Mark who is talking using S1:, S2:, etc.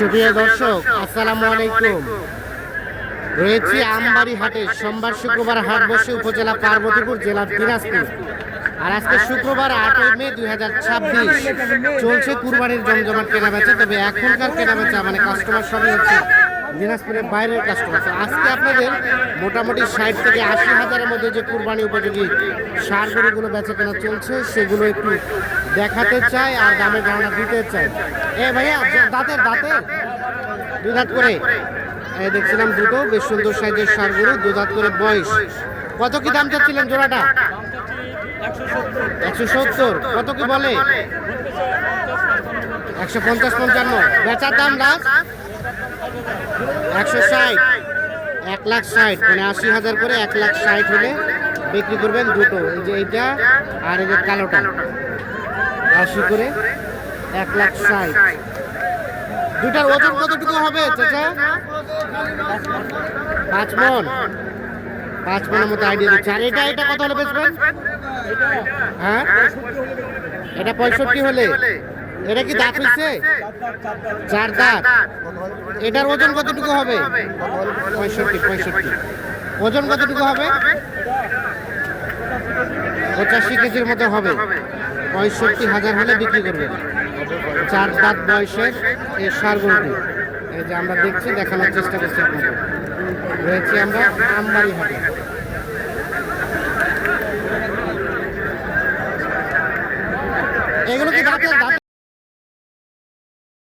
S1: সুপ্রিয় দর্শক, আসসালামু আলাইকুম। রয়েছি আমবাড়ি হাটে। সোমবার শুক্রবার হাট বসে উপজেলা পার্বতীপুর, জেলা দিনাজপুর। আর আজকে শুক্রবার 8 মে 2026 চলছে কুরবানির জমজমাট কেনাবেচা। তবে এখনকার কেনাবেচা মানে কাস্টমার সবই হচ্ছে দিনাজপুরের বাইরের কাস্টমার। আজকে আপনাদের মোটামুটি 60 থেকে 80 হাজারের মধ্যে যে কুরবানি উপযোগী সার গরুগুলো বেচা কেনা চলছে সেগুলো একটু দেখাতে চাই আর দামের ধারণা দিতে চাই। ভাইয়া, দাঁতের দুই দাঁত করে দেখছিলাম দুটো বেশ সুন্দর সাইজের সার গরু, দু দাঁত করে বয়স। কত কি দাম চাচ্ছিলেন জোড়াটা? 170। কত কি বলে? 150-55। বেচার দাম লাস্ট 160। 1,60,000 মানে 80,000 করে 1,60,000 হলে বিক্রি করবেন দুটো। এই যে এইটা আর এই যে কালোটা 80 করে 1,60,000। দুটার ওজন কতটুকু হবে চাচা? 5 মণ। 5 মণের মতো আইডিয়া দিচ্ছে। আর এটা কত হলে বেচবেন? হ্যাঁ, এটা 65 হলে। এটা কি দাঁত হয়েছে? 4 দাঁত। এটার ওজন কতটুকু হবে? 65। ওজন কতটুকু হবে? 85 কেজির মতো হবে। 65,000 হলে বিক্রি করবেন। 4 দাঁত বয়সের এই ষাঁড় গরুটি এই যে আমরা দেখছি, দেখানোর চেষ্টা করছি আপনাদের। রয়েছি আমরা আমবাড়ি হাটে। এগুলো কি দাঁতের